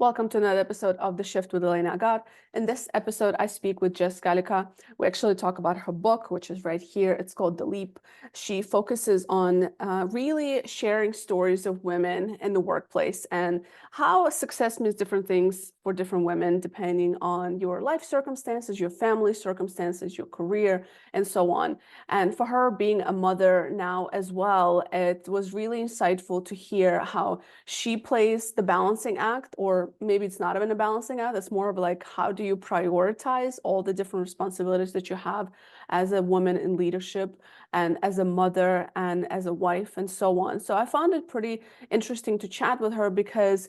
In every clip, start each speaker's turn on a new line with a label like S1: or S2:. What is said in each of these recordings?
S1: Welcome to another episode of The Shift with Elena Agar. In this episode, I speak with Jess Galica. We actually talk about her book, which is right here. It's called The Leap. She focuses on really sharing stories of women in the workplace and how success means different things for different women, depending on your life circumstances, your family circumstances, your career, and so on. And for her, being a mother now as well, it was really insightful to hear how she plays the balancing act, or maybe it's not even a balancing act. It's more of like, how do you prioritize all the different responsibilities that you have as a woman in leadership and as a mother and as a wife and so on. So I found it pretty interesting to chat with her because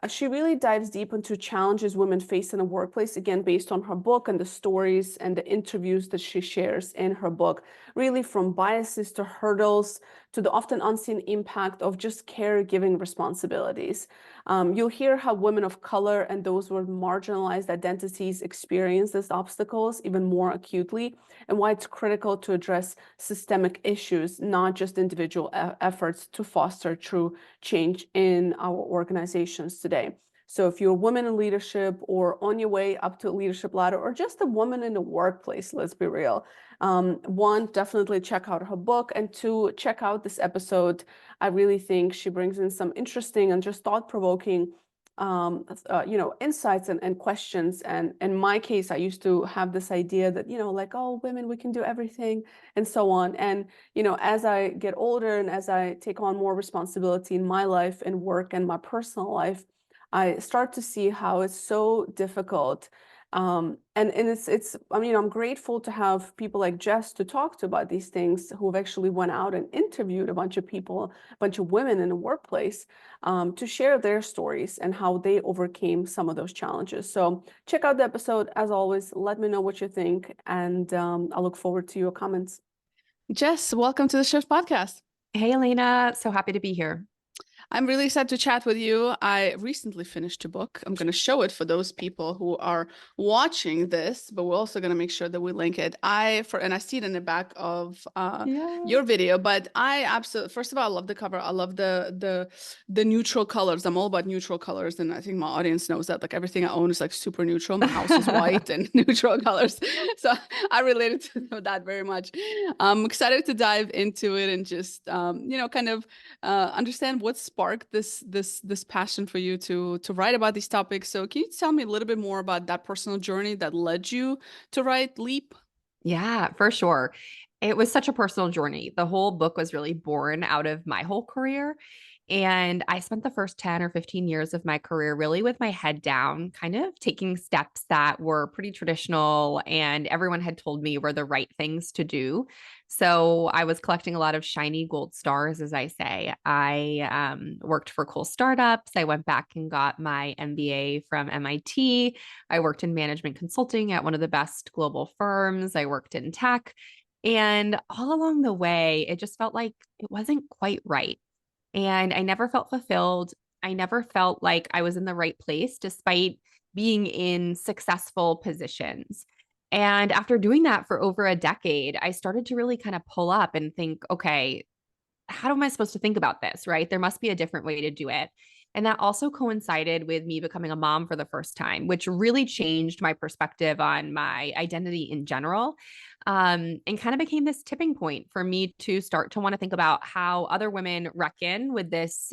S1: she really dives deep into challenges women face in the workplace, again, based on her book and the stories and the interviews that she shares in her book, really from biases to hurdles to the often unseen impact of just caregiving responsibilities. You'll hear how women of color and those with marginalized identities experience these obstacles even more acutely, and why it's critical to address systemic issues, not just individual efforts to foster true change in our organizations today. So if you're a woman in leadership or on your way up to a leadership ladder, or just a woman in the workplace, let's be real, one, definitely check out her book, and two, check out this episode. I really think she brings in some interesting and just thought-provoking insights and questions. And in my case, I used to have this idea that, like, oh, women, we can do everything and so on. And, as I get older and as I take on more responsibility in my life and work and my personal life, I start to see how it's so difficult. And I'm grateful to have people like Jess to talk to about these things, who have actually went out and interviewed a bunch of people, a bunch of women in the workplace, to share their stories and how they overcame some of those challenges. So check out the episode. As always, let me know what you think, and I look forward to your comments. Jess, welcome to the Shift podcast.
S2: Hey, Elena. So happy to be here.
S1: I'm really excited to chat with you. I recently finished a book. I'm going to show it for those people who are watching this, but we're also going to make sure that we link it. And I see it in the back of your video, but I absolutely, first of all, I love the cover. I love the neutral colors. I'm all about neutral colors, and I think my audience knows that. Like, everything I own is like super neutral. My house is white and neutral colors. So I related to that very much. I'm excited to dive into it and just kind of understand what sparked this passion for you to write about these topics. So can you tell me a little bit more about that personal journey that led you to write Leap?
S2: Yeah, for sure. It was such a personal journey. The whole book was really born out of my whole career. And I spent the first 10 or 15 years of my career really with my head down, kind of taking steps that were pretty traditional and everyone had told me were the right things to do. So I was collecting a lot of shiny gold stars, as I say. I worked for cool startups. I went back and got my MBA from MIT. I worked in management consulting at one of the best global firms. I worked in tech. And all along the way, it just felt like it wasn't quite right. And I never felt fulfilled. I never felt like I was in the right place despite being in successful positions. And after doing that for over a decade, I started to really kind of pull up and think, okay, how am I supposed to think about this? Right? There must be a different way to do it. And that also coincided with me becoming a mom for the first time, which really changed my perspective on my identity in general. And kind of became this tipping point for me to start to want to think about how other women reckon with this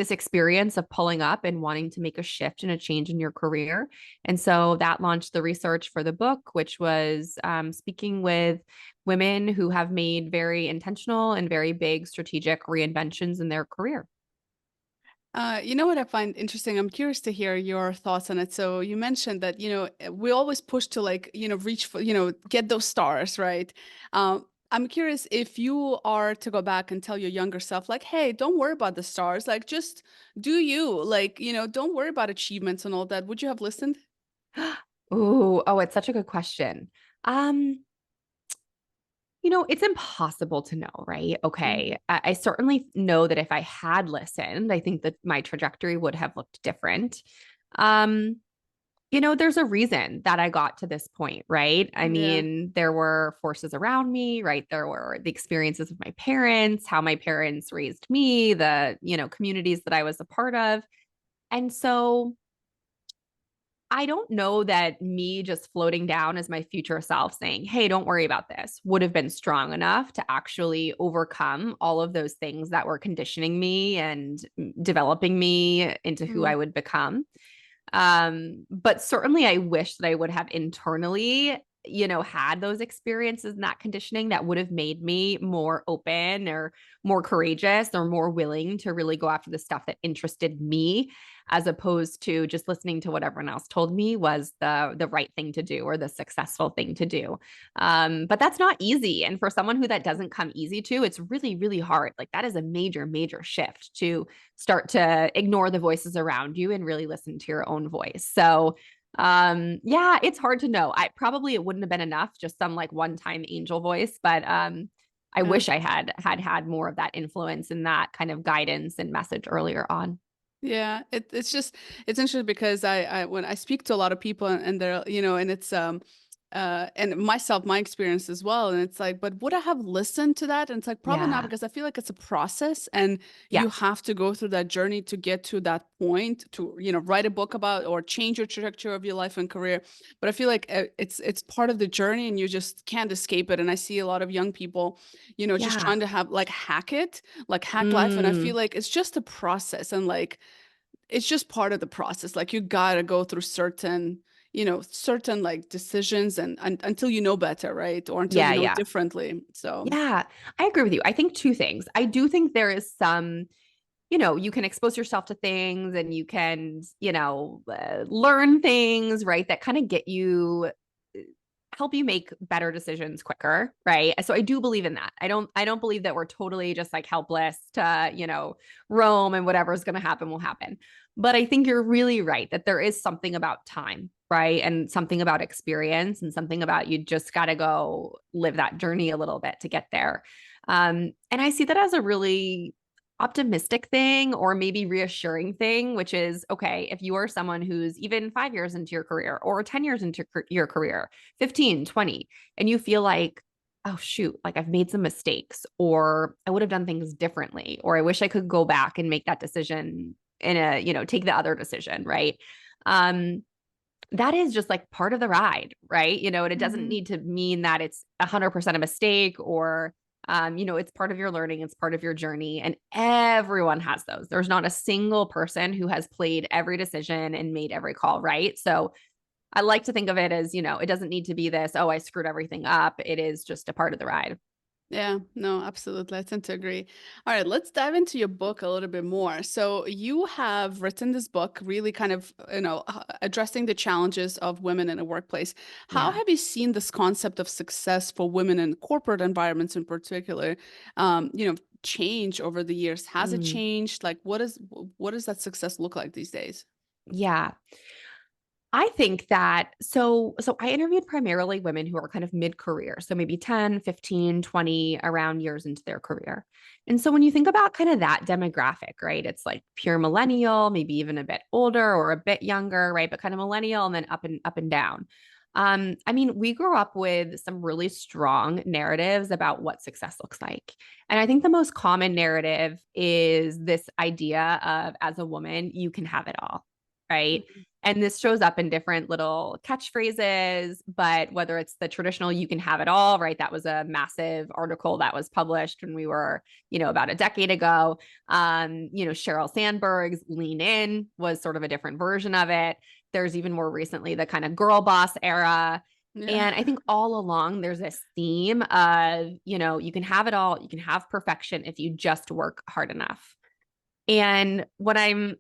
S2: experience of pulling up and wanting to make a shift and a change in your career. And so that launched the research for the book, which was speaking with women who have made very intentional and very big strategic reinventions in their career.
S1: You know what I find interesting? I'm curious to hear your thoughts on it. So you mentioned that, we always push to, like, reach for, get those stars, right? I'm curious, if you are to go back and tell your younger self, like, hey, don't worry about the stars, like, just do you, like, don't worry about achievements and all that. Would you have listened?
S2: Oh, it's such a good question. Um, it's impossible to know, right? Okay.
S1: Mhm.
S2: I certainly know that if I had listened, I think that my trajectory would have looked different. Um, there's a reason that I got to this point, right? I
S1: Yeah.
S2: mean, there were forces around me, right? There were the experiences of my parents, how my parents raised me, the, communities that I was a part of. And so I don't know that me just floating down as my future self saying, hey, don't worry about this, would have been strong enough to actually overcome all of those things that were conditioning me and developing me into who I
S1: Mm.
S2: would become. But certainly I wish that I would have internally, had those experiences and that conditioning that would have made me more open or more courageous or more willing to really go after the stuff that interested me, as opposed to just listening to what everyone else told me was the right thing to do or the successful thing to do. But that's not easy. And for someone who that doesn't come easy to, it's really, really hard. Like that is a major, major shift to start to ignore the voices around you and really listen to your own voice. So yeah, it's hard to know. It wouldn't have been enough, just some like one-time angel voice, but I
S1: Yeah.
S2: wish I had more of that influence and that kind of guidance and message earlier on.
S1: Yeah, it's just it's interesting because I when I speak to a lot of people and they're and it's and myself my experience as well, and it's like, but would I have listened to that? And it's like probably not,
S2: Yeah.
S1: because I feel like it's a process and
S2: Yeah.
S1: you have to go through that journey to get to that point to write a book about or change your trajectory of your life and career. But I feel like it's part of the journey and you just can't escape it. And I see a lot of young people just
S2: Yeah.
S1: trying to have like hack life, and I feel
S2: Mm.
S1: like it's just a process, and like it's just part of the process. Like you gotta go through certain like decisions and until you know better, right? Or until you
S2: Yeah,
S1: know
S2: yeah.
S1: differently. So
S2: Yeah, I agree with you. I think two things. I do think there is some, you can expose yourself to things and you can, learn things, right? That kind of get you help you make better decisions quicker, right? So I do believe in that. I don't believe that we're totally just like helpless to, roam and whatever's going to happen will happen. But I think you're really right that there is something about time, right? And something about experience and something about you just got to go live that journey a little bit to get there. And I see that as a really optimistic thing or maybe reassuring thing, which is okay, if you are someone who's even 5 years into your career or 10 years into your career, 15, 20, and you feel like, oh, shoot, like I've made some mistakes or I would have done things differently, or I wish I could go back and make that decision take the other decision, right? Um, that is just like part of the ride, right? And it doesn't
S1: mhm.
S2: need to mean that it's 100% a mistake or, it's part of your learning, it's part of your journey. And everyone has those. There's not a single person who has played every decision and made every call, right? So I like to think of it as, it doesn't need to be this, oh, I screwed everything up. It is just a part of the ride.
S1: Yeah, no, absolutely. I tend to agree. All right, let's dive into your book a little bit more. So you have written this book really kind of, addressing the challenges of women in a workplace. How
S2: Yeah.
S1: have you seen this concept of success for women in corporate environments in particular, change over the years? Has it
S2: Mm,
S1: changed? Like what does that success look like these days?
S2: yeah. I think that so I interviewed primarily women who are kind of mid-career, so maybe 10, 15, 20 around years into their career. And so when you think about kind of that demographic, right? It's like pure millennial, maybe even a bit older or a bit younger, right? But kind of millennial and then up and down. I mean, we grew up with some really strong narratives about what success looks like. And I think the most common narrative is this idea of as a woman, you can have it all, right?
S1: Mhm.
S2: And this shows up in different little catchphrases, but whether it's the traditional you can have it all, right? That was a massive article that was published when we were, about a decade ago. Sheryl Sandberg's Lean In was sort of a different version of it. There's even more recently the kind of girl boss era.
S1: Yeah.
S2: And I think all along there's this theme of, you can have it all, you can have perfection if you just work hard enough. And what I'm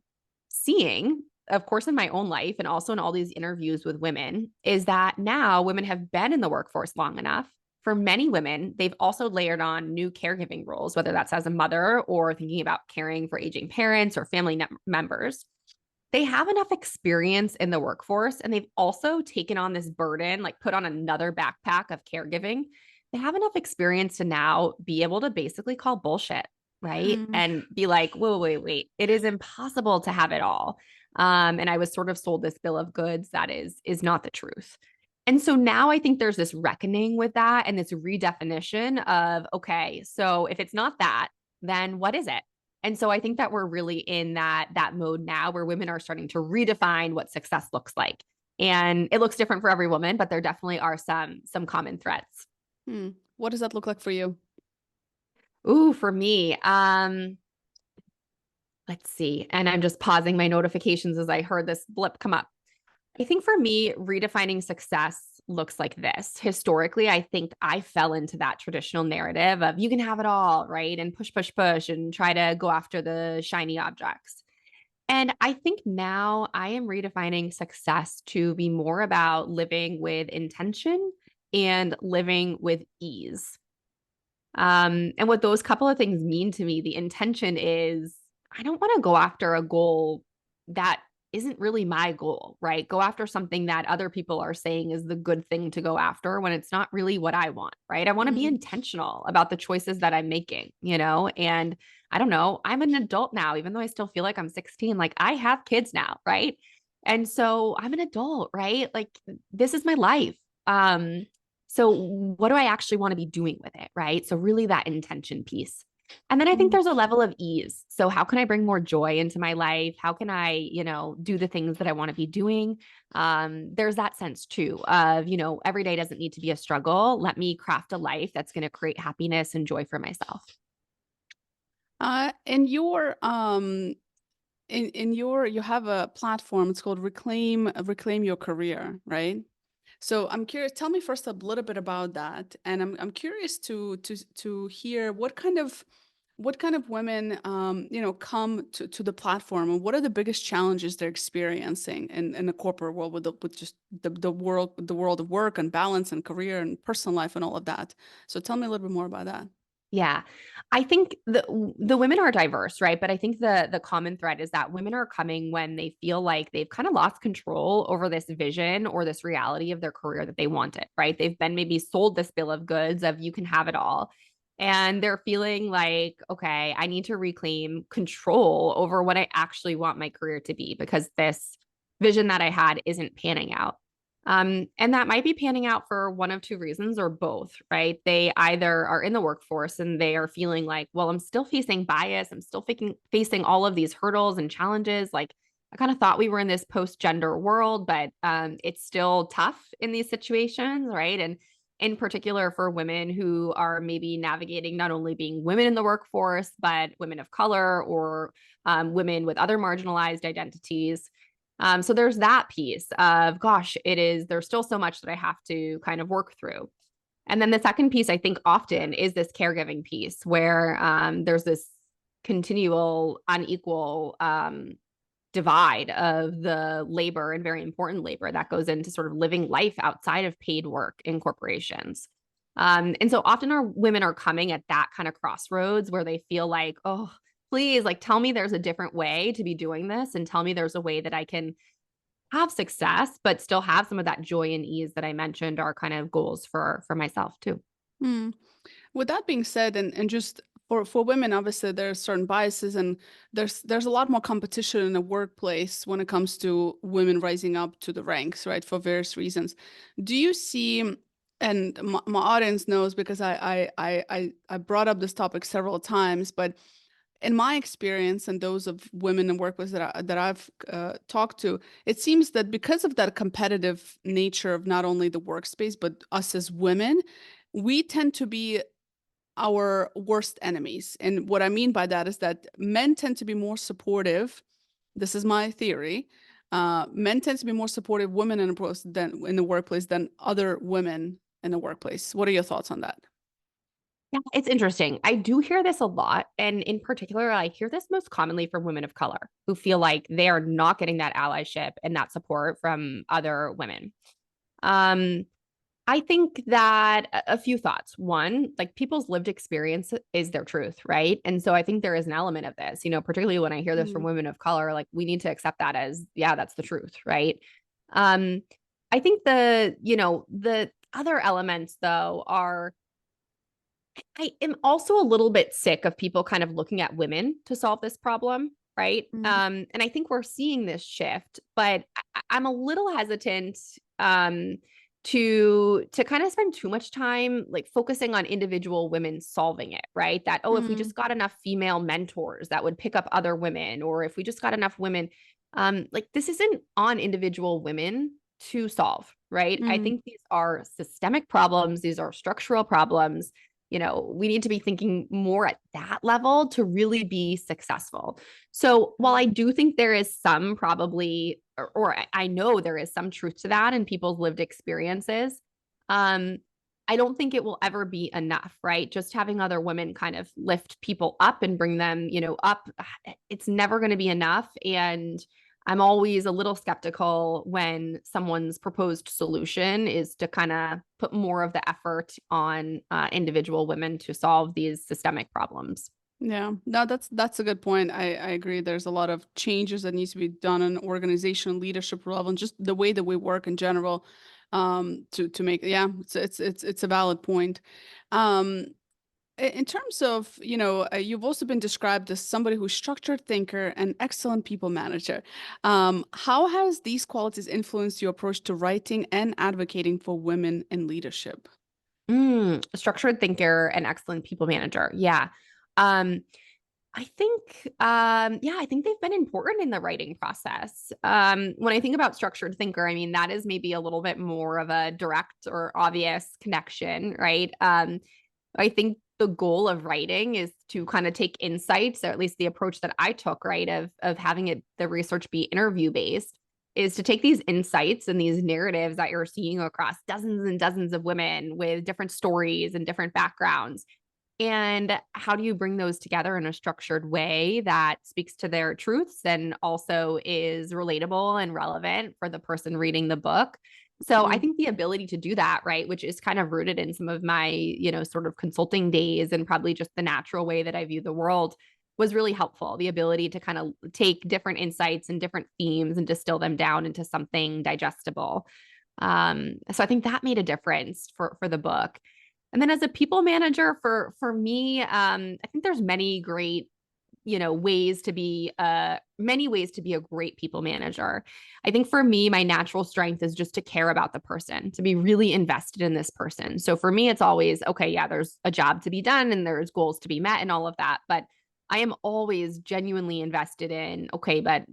S2: seeing, of course, in my own life and also in all these interviews with women, is that now women have been in the workforce long enough. For many women, they've also layered on new caregiving roles, whether that's as a mother or thinking about caring for aging parents or family members. They have enough experience in the workforce and they've also taken on this burden, like put on another backpack of caregiving. They have enough experience to now be able to basically call bullshit, right?
S1: Mm.
S2: And be like, whoa, wait, wait, it is impossible to have it all. And I was sort of sold this bill of goods that is not the truth. And so now I think there's this reckoning with that and this redefinition of, okay, so if it's not that, then what is it? And so I think that we're really in that mode now where women are starting to redefine what success looks like. And it looks different for every woman, but there definitely are some common threads.
S1: Hmm. What does that look like for you?
S2: Ooh, for me, let's see. And I'm just pausing my notifications as I heard this blip come up. I think for me, redefining success looks like this. Historically, I think I fell into that traditional narrative of you can have it all, right? And push, push, push, and try to go after the shiny objects. And I think now I am redefining success to be more about living with intention and living with ease. And what those couple of things mean to me, the intention is I don't want to go after a goal that isn't really my goal, right? Go after something that other people are saying is the good thing to go after when it's not really what I want, right? I want to be
S1: Mm.
S2: intentional about the choices that I'm making, and I don't know, I'm an adult now, even though I still feel like I'm 16, like I have kids now, right? And so I'm an adult, right? Like this is my life. So what do I actually want to be doing with it, right? So really that intention piece. And then I think
S1: Mm.
S2: there's a level of ease. So how can I bring more joy into my life? How can I, do the things that I want to be doing? There's that sense too of, every day doesn't need to be a struggle. Let me craft a life that's going to create happiness and joy for myself.
S1: In your in your you have a platform, it's called Reclaim Your Career, right? So I'm curious, tell me first a little bit about that. And I'm curious to hear what kind of women come to the platform, and what are the biggest challenges they're experiencing in the corporate world with just the world of work and balance and career and personal life and all of that. So tell me a little bit more about that.
S2: Yeah. I think the women are diverse, right? But I think the common thread is that women are coming when they feel like they've kind of lost control over this vision or this reality of their career that they wanted, right? They've been maybe sold this bill of goods of you can have it all. And they're feeling like, okay, I need to reclaim control over what I actually want my career to be because this vision that I had isn't panning out. And that might be panning out for one of two reasons or both, right? They either are in the workforce and they are feeling like, well, I'm still facing bias. I'm still facing all of these hurdles and challenges. Like, I kind of thought we were in this post gender world, but it's still tough in these situations, right? And in particular for women who are maybe navigating not only being women in the workforce, but women of color or women with other marginalized identities. So there's that piece of, gosh, there's still so much that I have to kind of work through. And then the second piece, I think often is this caregiving piece where there's this continual unequal divide of the labor and very important labor that goes into sort of living life outside of paid work in corporations. And so often our women are coming at that kind of crossroads where they feel like, oh, please, like tell me there's a different way to be doing this and tell me there's a way that I can have success, but still have some of that joy and ease that I mentioned are kind of goals for myself too.
S1: Hmm. With that being said, and just for women, obviously there are certain biases, and there's a lot more competition in the workplace when it comes to women rising up to the ranks, right? For various reasons. Do you see, and my audience knows because I brought up this topic several times, but in my experience and those of women in workplace that I've talked to, it seems that because of that competitive nature of not only the workspace but us as women, we tend to be our worst enemies. And what I mean by that is that men tend to be more supportive. This is my theory. Men tend to be more supportive women than in the workplace than other women in the workplace. What are your thoughts on that?
S2: Yeah, it's interesting. I do hear this a lot. And in particular, I hear this most commonly from women of color who feel like they are not getting that allyship and that support from other women. Um, I think that a few thoughts. One, like people's lived experience is their truth, right? And so I think there is an element of this, particularly when I hear this from
S1: Mm.
S2: women of color, like we need to accept that as, yeah, that's the truth, right? Um, I think the other elements though are I am also a little bit sick of people kind of looking at women to solve this problem, right?
S1: Mm.
S2: And I think we're seeing this shift, but I'm a little hesitant. to kind of spend too much time like focusing on individual women solving it, right? That, oh, if we
S1: Mm,
S2: just got enough female mentors that would pick up other women, or if we just got enough women, like this isn't on individual women to solve, right? I
S1: mm,
S2: think these are systemic problems, these are structural problems. We need to be thinking more at that level to really be successful. So while I
S1: mm,
S2: do think there is some probably, or I know there is some truth to that in people's lived experiences, um, I don't think it will ever be enough, right? Just having other women kind of lift people up and bring them, up, it's never going to be enough. And I'm always a little skeptical when someone's proposed solution is to kind of put more of the effort on individual women to solve these systemic problems.
S1: yeah, no, that's a good point. I agree. There's a lot of changes that needs to be done on organization leadership level and just the way that we work in general, to make, yeah, it's a valid point. Um, in terms of, you've also been described as somebody who's structured thinker and excellent people manager. How has these qualities influenced your approach to writing and advocating for women in leadership?
S2: Structured thinker and excellent people manager. Yeah. Um, I think, yeah, I think they've been important in the writing process. When I think about structured thinker, I mean, that is maybe a little bit more of a direct or obvious connection, right? I think the goal of writing is to kind of take insights, or at least the approach that I took, right, of having the research be interview based, is to take these insights and these narratives that you're seeing across dozens and dozens of women with different stories and different backgrounds, and how do you bring those together in a structured way that speaks to their truths and also is relatable and relevant for the person reading the book? So I
S1: Mm,
S2: think the ability to do that, right, which is kind of rooted in some of my, sort of consulting days and probably just the natural way that I view the world, was really helpful. The ability to kind of take different insights and different themes and distill them down into something digestible. So I think that made a difference for the book. And then as a people manager for me, I think there's many great, many ways to be a great people manager. I think for me, my natural strength is just to care about the person, to be really invested in this person. So for me, it's always, okay, yeah, there's a job to be done and there's goals to be met and all of that. But I am always genuinely invested in, okay, but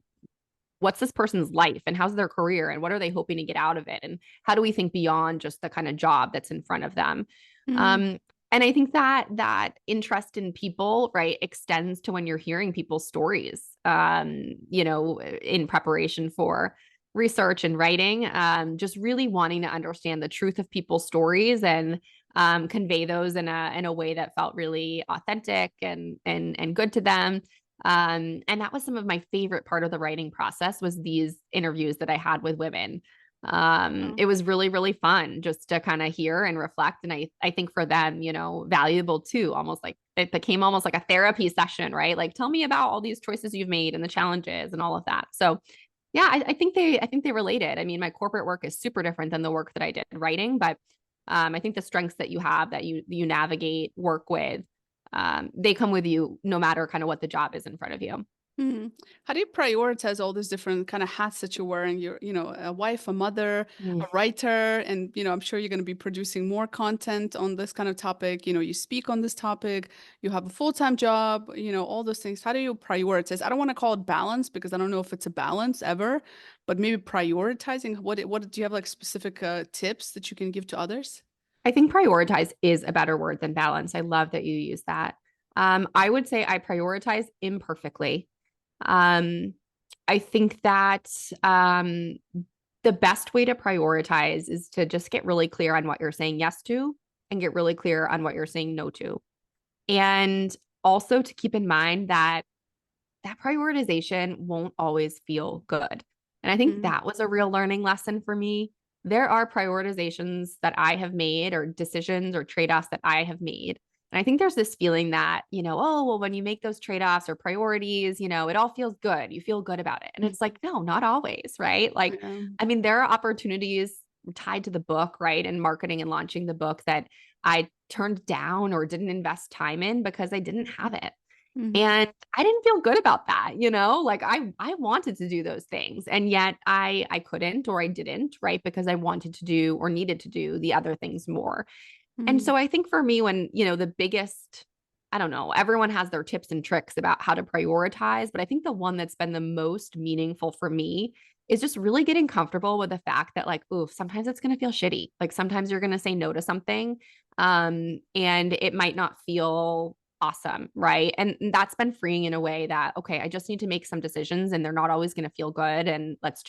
S2: what's this person's life and how's their career and what are they hoping to get out of it, and how do we think beyond just the kind of job that's in front of them.
S1: mm,
S2: um, and I think that interest in people, right, extends to when you're hearing people's stories, in preparation for research and writing, just really wanting to understand the truth of people's stories and convey those in a way that felt really authentic and good to them. And that was some of my favorite part of the writing process, was these interviews that I had with women.
S1: oh,
S2: It was really, really fun just to kind of hear and reflect. And I think for them, valuable too, almost like it became almost like a therapy session, right? Like, tell me about all these choices you've made and the challenges and all of that. So yeah, I think they related. I mean, my corporate work is super different than the work that I did writing, but I think the strengths that you have, that you navigate work with, they come with you no matter kind of what the job is in front of you.
S1: mm. How do you prioritize all these different kind of hats that you're wearing? You're, a wife, a mother,
S2: Mm.
S1: a writer, and, I'm sure you're going to be producing more content on this kind of topic. You speak on this topic, you have a full-time job, all those things. How do you prioritize? I don't want to call it balance because I don't know if it's a balance ever, but maybe prioritizing. What do you have like specific tips that you can give to others?
S2: I think prioritize is a better word than balance. I love that you use that. I would say I prioritize imperfectly. Um, I think that the best way to prioritize is to just get really clear on what you're saying yes to and get really clear on what you're saying no to. And also to keep in mind that that prioritization won't always feel good. And I think
S1: Mm,
S2: that was a real learning lesson for me. There are prioritizations that I have made, or decisions or trade offs that I have made. And I think there's this feeling that, oh, well, when you make those trade offs or priorities, it all feels good. You feel good about it. And it's like, no, not always, right? Like,
S1: yeah.
S2: I mean, there are opportunities tied to the book, right? And marketing and launching the book that I turned down or didn't invest time in because I didn't have it.
S1: Mm-hmm.
S2: And I didn't feel good about that, like I wanted to do those things and yet I couldn't or I didn't, right? Because I wanted to do or needed to do the other things more. And
S1: Mm-hmm.
S2: so I think for me, when, the biggest, I don't know, everyone has their tips and tricks about how to prioritize, but I think the one that's been the most meaningful for me is just really getting comfortable with the fact that, like, ooh, sometimes it's going to feel shitty. Like sometimes you're going to say no to something, and it might not feel awesome, right? And that's been freeing in a way that, okay, I just need to make some decisions and they're not always going to feel good. And let's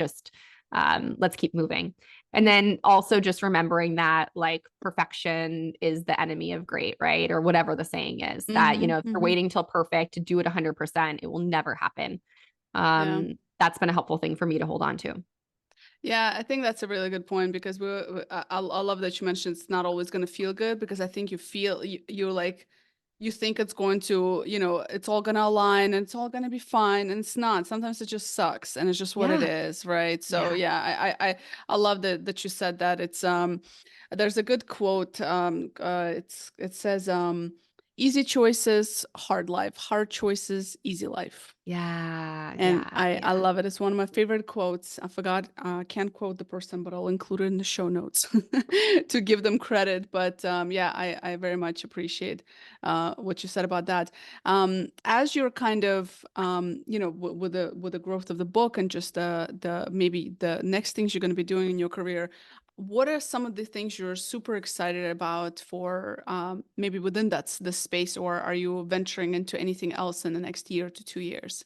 S2: keep moving. And then also just remembering that like perfection is the enemy of great, right? Or whatever the saying is that,
S1: Mm-hmm.
S2: if you're
S1: Mm-hmm.
S2: waiting till perfect to do it 100%, it will never happen.
S1: Yeah.
S2: That's been a helpful thing for me to hold on to.
S1: Yeah, I think that's a really good point because I love that you mentioned it's not always going to feel good because I think you're like, you think it's going to, it's all going to align and it's all going to be fine. And it's not. Sometimes it just sucks and it's just what it
S2: Yeah.
S1: is, right? So
S2: Yeah.
S1: yeah, I love that you said that. There's a good quote. It says, easy choices, hard life, hard choices, easy life.
S2: Yeah.
S1: And
S2: Yeah.
S1: I
S2: Yeah.
S1: love it. It's one of my favorite quotes. I forgot, can't quote the person, but I'll include it in the show notes to give them credit. But yeah, I very much appreciate what you said about that. As you're kind of, with the growth of the book and just the maybe the next things you're going to be doing in your career, what are some of the things you're super excited about for maybe within the space, or are you venturing into anything else in the next year to 2 years?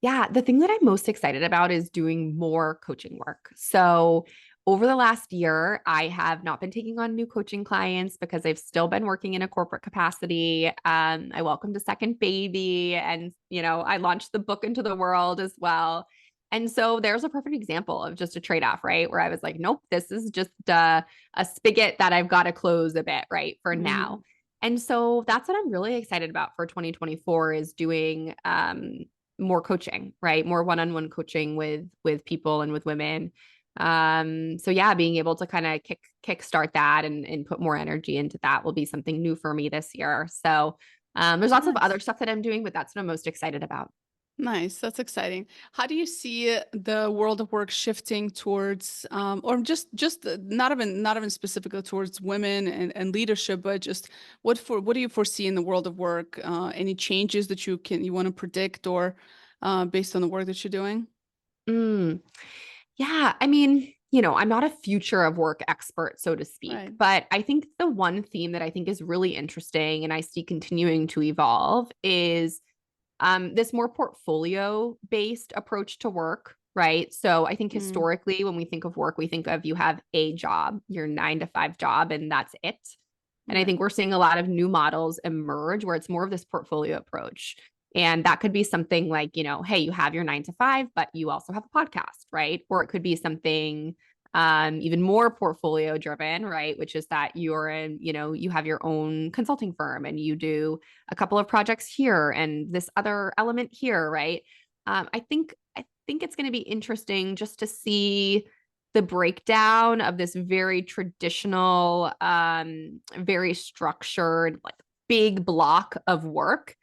S2: Yeah, the thing that I'm most excited about is doing more coaching work. So, over the last year, I have not been taking on new coaching clients because I've still been working in a corporate capacity. I welcomed a second baby and, I launched the book into the world as well. And so there's a perfect example of just a trade off, right? Where I was like, nope, this is just a spigot that I've got to close a bit, right? For now.
S1: Mm-hmm.
S2: And so that's what I'm really excited about for 2024 is doing more coaching, right? More one-on-one coaching with people and with women. So yeah, being able to kind of kickstart that and put more energy into that will be something new for me this year. So there's lots of
S1: Nice.
S2: other stuff that I'm doing, but that's what I'm most excited about.
S1: Nice. That's exciting. How do you see the world of work shifting towards, or just not even specifically towards women and leadership, but just what do you foresee in the world of work? Any changes that you want to predict or based on the work that you're doing?
S2: Mm. Yeah, I mean, I'm not a future of work expert, so to speak,
S1: Right.
S2: but I think the one theme that I think is really interesting and I see continuing to evolve is this more portfolio based approach to work, right? So I think
S1: Mm,
S2: historically, when we think of work, we think of you have a job, your 9 to 5 job, and that's it. And I
S1: right.
S2: think we're seeing a lot of new models emerge where it's more of this portfolio approach. And that could be something like, hey, you have your 9 to 5, but you also have a podcast, right? Or it could be something even more portfolio driven, right? Which is that you have your own consulting firm and you do a couple of projects here and this other element here, right? I think it's going to be interesting just to see the breakdown of this very traditional, very structured, like big block of work.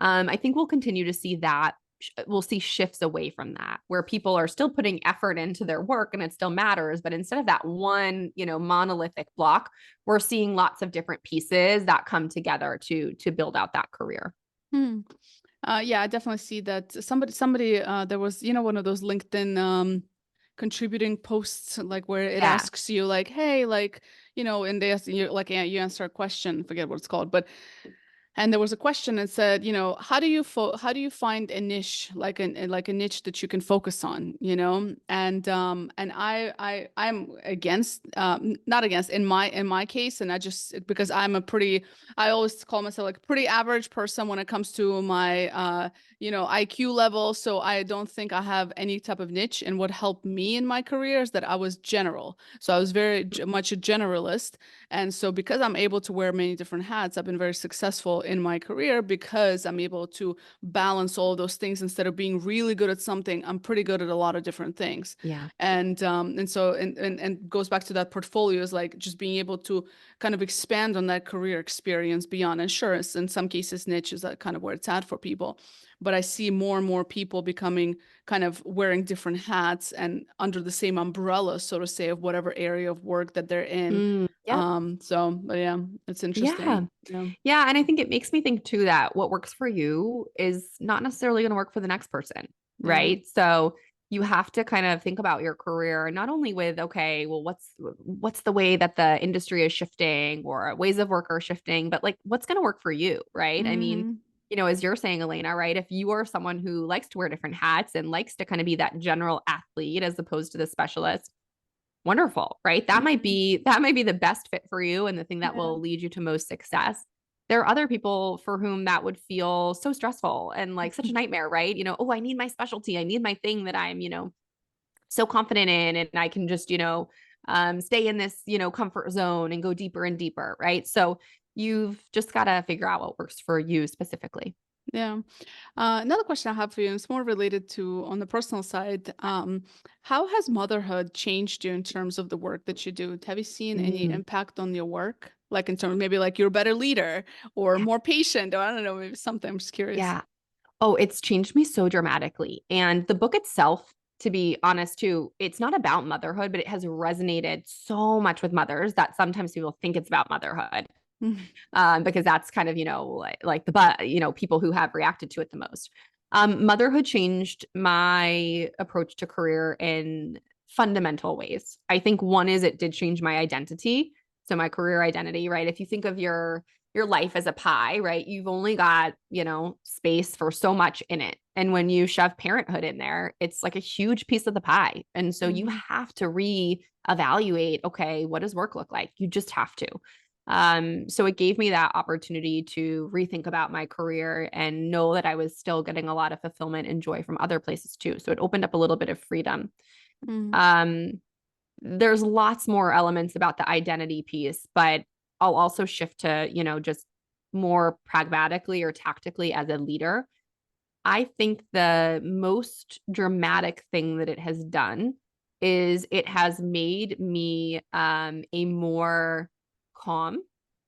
S2: I think we'll continue to see that. We'll see shifts away from that where people are still putting effort into their work and it still matters. But instead of that one, monolithic block, we're seeing lots of different pieces that come together to build out that career.
S1: Hmm. Yeah, I definitely see that. Somebody, there was, one of those LinkedIn contributing posts, like where it
S2: Yeah.
S1: asks you, like, hey, like, and they ask you, like, yeah, you answer a question, forget what it's called, but and there was a question that said, how do you find a niche, like a niche that you can focus on, and I'm against, not against in my case, and I just because I always call myself like a pretty average person when it comes to my IQ level, so I don't think I have any type of niche. And what helped me in my career is that I was general, so I was very much a generalist, and so because I'm able to wear many different hats, I've been very successful in my career because I'm able to balance all those things. Instead of being really good at something, I'm pretty good at a lot of different things.
S2: Yeah.
S1: And so and goes back to that portfolio, is like just being able to kind of expand on that career experience beyond insurance. In some cases, niche is that kind of where it's at for people. But I see more and more people becoming kind of wearing different hats and under the same umbrella, so to say, of whatever area of work that they're in.
S2: Yep.
S1: But yeah, it's
S2: Yeah.
S1: interesting. Yeah.
S2: Yeah. And I think it makes me think too that what works for you is not necessarily going to work for the next person.
S1: Yeah.
S2: Right. So you have to kind of think about your career, not only with, okay, well, what's the way that the industry is shifting or ways of work are shifting, but like what's going to work for you. Right. I mean,
S1: Hmm.
S2: as you're saying, Elena, right? If you are someone who likes to wear different hats and likes to kind of be that general athlete as opposed to the specialist, wonderful, right? That might be the best fit for you and the thing that
S1: Yeah.
S2: will lead you to most success. There are other people for whom that would feel so stressful and like such a nightmare, right? Oh, I need my specialty. I need my thing that I'm, so confident in, and I can just, stay in this, comfort zone and go deeper and deeper, right? So you've just got to figure out what works for you specifically.
S1: Yeah. Another question I have for you is more related to on the personal side. How has motherhood changed you in terms of the work that you do? Have you seen any
S2: Mm,
S1: impact on your work? Like in terms of maybe like you're a better leader or
S2: yeah.
S1: more patient, or I don't know, maybe something. I'm just curious.
S2: Yeah. Oh, it's changed me so dramatically. And the book itself, to be honest, too, it's not about motherhood, but it has resonated so much with mothers that sometimes people think it's about motherhood, because that's kind of, like the but, people who have reacted to it the most. Motherhood changed my approach to career in fundamental ways. I think one is it did change my identity. So my career identity, right? If you think of your life as a pie, right? You've only got, space for so much in it. And when you shove parenthood in there, it's like a huge piece of the pie. And so you
S1: Mhm.
S2: have to reevaluate, okay, what does work look like? You just have to. So it gave me that opportunity to rethink about my career and know that I was still getting a lot of fulfillment and joy from other places too. So it opened up a little bit of freedom.
S1: Mhm.
S2: Um, there's lots more elements about the identity piece, but I'll also shift to, just more pragmatically or tactically as a leader. I think the most dramatic thing that it has done is it has made me a more calm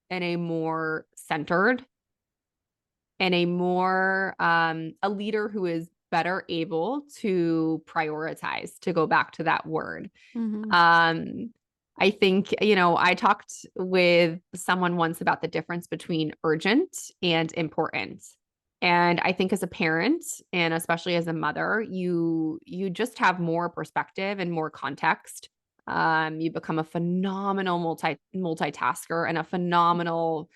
S2: and a more centered and a leader who is better able to prioritize, to go back to that word.
S1: Mhm.
S2: um I think, I talked with someone once about the difference between urgent and important. And I think as a parent and especially as a mother, you just have more perspective and more context. You become a phenomenal multitasker and a phenomenal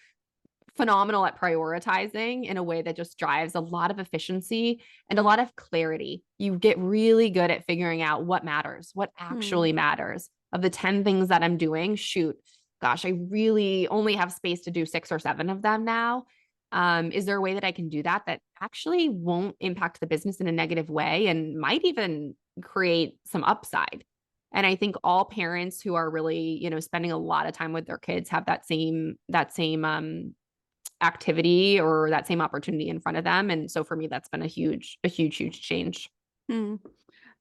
S2: at prioritizing in a way that just drives a lot of efficiency and a lot of clarity. You get really good at figuring out what matters, what
S1: Mhm.
S2: actually matters. Of the 10 things that I'm doing, shoot, gosh, I really only have space to do 6 or 7 of them now. Is there a way that I can do that that actually won't impact the business in a negative way and might even create some upside? And I think all parents who are really, spending a lot of time with their kids have that same activity or that same opportunity in front of them. And so for me, that's been a huge change.
S1: Mhm.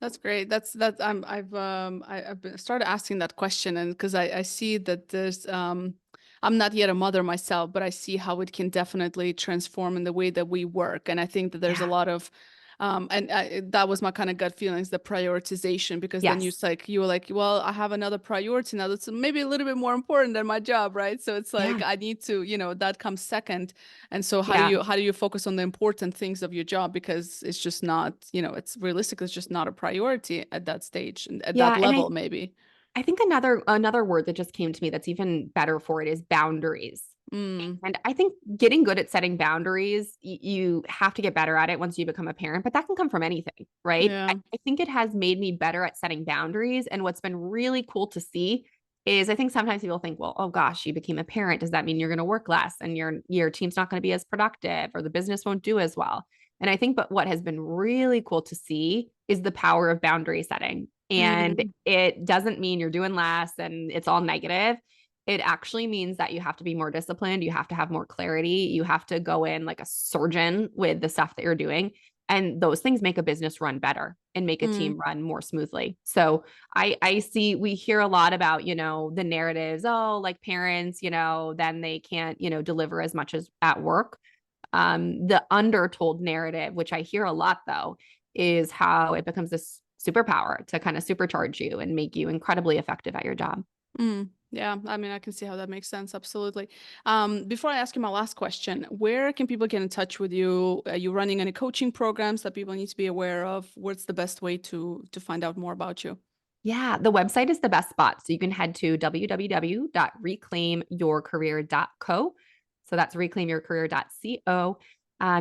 S1: That's great. That's I've been started asking that question, and because I see that there's I'm not yet a mother myself, but I see how it can definitely transform in the way that we work, and I think that there's a
S2: Yeah.
S1: lot of and that was my kind of gut feelings, the prioritization, because then
S2: Yes.
S1: you were like, well, I have another priority now that's maybe a little bit more important than my job, right? So it's like
S2: Yeah.
S1: I need to, that comes second. And so
S2: Yeah.
S1: how do you focus on the important things of your job, because it's just not, it's realistic, it's just not a priority at that stage and at that
S2: Yeah. And I,
S1: level maybe.
S2: I think another word that just came to me that's even better for it is boundaries.
S1: Mm,
S2: And I think getting good at setting boundaries, you have to get better at it once you become a parent, but that can come from anything, right? I,
S1: yeah.
S2: I think it has made me better at setting boundaries. And what's been really cool to see is I think sometimes people think, well, oh gosh, you became a parent. Does that mean you're going to work less and your team's not going to be as productive or the business won't do as well? And I think, but what has been really cool to see is the power of boundary setting. And
S1: Mm,
S2: it doesn't mean you're doing less and it's all negative. It actually means that you have to be more disciplined. You have to have more clarity. You have to go in like a surgeon with the stuff that you're doing. And those things make a business run better and make a
S1: Mm,
S2: team run more smoothly. So I see, we hear a lot about, the narratives, oh, like parents, then they can't, deliver as much as at work. The undertold narrative, which I hear a lot though, is how it becomes this superpower to kind of supercharge you and make you incredibly effective at your job.
S1: yeah, I mean, I can see how that makes sense. Absolutely. Before I ask you my last question, where can people get in touch with you? Are you running any coaching programs that people need to be aware of? What's the best way to find out more about you?
S2: Yeah, the website is the best spot. So you can head to www.reclaimyourcareer.co. So that's reclaimyourcareer.co.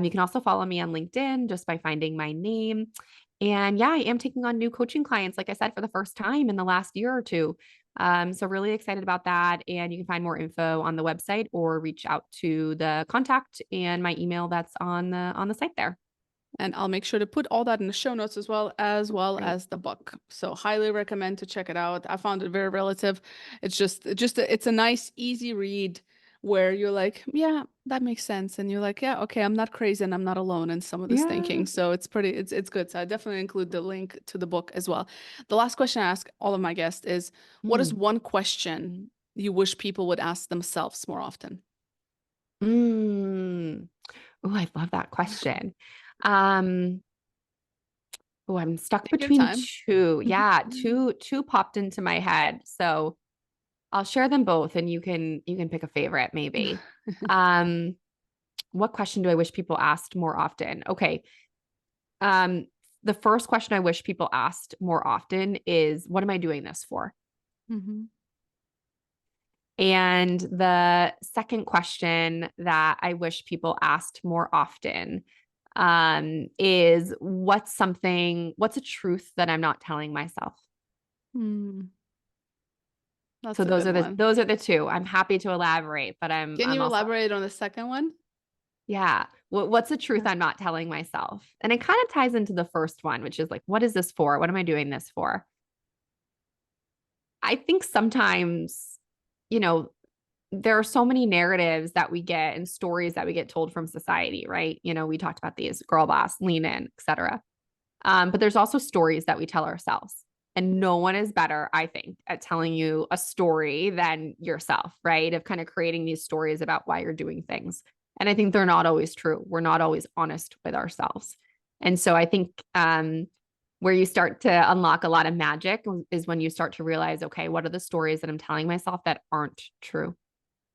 S2: You can also follow me on LinkedIn just by finding my name. And yeah, I am taking on new coaching clients, like I said, for the first time in the last year or two. So really excited about that. And you can find more info on the website or reach out to the contact and my email that's on the site there.
S1: And I'll make sure to put all that in the show notes as well
S2: Great.
S1: as the book. So highly recommend to check it out. I found it very relative. It's a nice, easy read where you're like, yeah, that makes sense. And you're like, yeah, okay, I'm not crazy and I'm not alone in some of this
S2: Yeah.
S1: thinking. So it's good. So I definitely include the link to the book as well. The last question I ask all of my guests is, what is
S2: Mm.
S1: one question you wish people would ask themselves more often?
S2: Mm. Oh, I love that question. Um, oh, I'm stuck
S1: Take your
S2: between
S1: time.
S2: two. Yeah, two popped into my head. So I'll share them both and you can pick a favorite maybe. Um, what question do I wish people asked more often? Okay. Um, the first question I wish people asked more often is, what am I doing this for?
S1: Mhm.
S2: And the second question that I wish people asked more often is what's a truth that I'm not telling myself?
S1: Mm,
S2: So
S1: that's a
S2: those
S1: good
S2: are the
S1: one.
S2: those are the two. I'm happy to elaborate, but I'm
S1: Can
S2: I'm
S1: you
S2: also
S1: elaborate on the second one?
S2: yeah. What's the truth
S1: Yeah.
S2: I'm not telling myself? And it kind of ties into the first one, which is like, what is this for? What am I doing this for? I think sometimes, you know, there are so many narratives that we get and stories that we get told from society, right? We talked about these girl boss, lean in, etc. But there's also stories that we tell ourselves. And no one is better, I think, at telling you a story than yourself, right? Of kind of creating these stories about why you're doing things. And I think they're not always true. We're not always honest with ourselves. And so I think where you start to unlock a lot of magic is when you start to realize, okay, what are the stories that I'm telling myself that aren't true?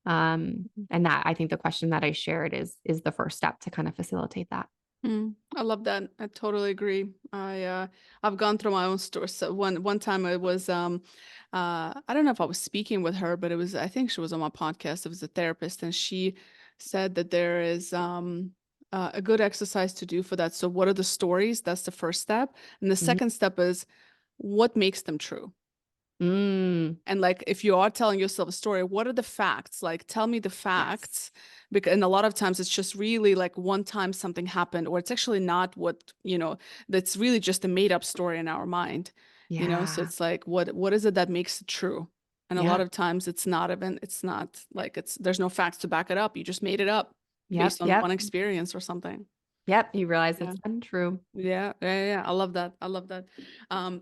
S2: And that I think the question that I shared is the first step to kind of facilitate that.
S1: I love that. I totally agree. I've gone through my own story. So one time I was I don't know if I was speaking with her, but I think she was on my podcast. It was a therapist, and she said that there is a good exercise to do for that. So what are the stories? That's the first step. And the
S2: Mhm.
S1: second step is what makes them true?
S2: Mm,
S1: And like, if you are telling yourself a story, what are the facts? Like, tell me the
S2: yes.
S1: facts. Because, and a lot of times it's just really like one time something happened, or it's actually not that's really just a made up story in our mind. So
S2: Yeah.
S1: it's like, what is it that makes it true? And a lot
S2: Yep.
S1: of times it's not like there's no facts to back it up. You just made it up
S2: Yep.
S1: based on
S2: Yep.
S1: one experience or something.
S2: Yep. You realize
S1: Yeah.
S2: it's untrue.
S1: Yeah, yeah, yeah. I love that. I love that.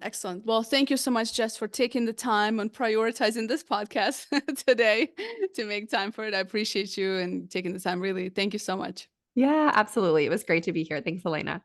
S1: Excellent. Well, thank you so much, Jess, for taking the time and prioritizing this podcast today to make time for it. I appreciate you and taking the time. Really, thank you so much.
S2: Yeah, absolutely. It was great to be here. Thanks, Elena.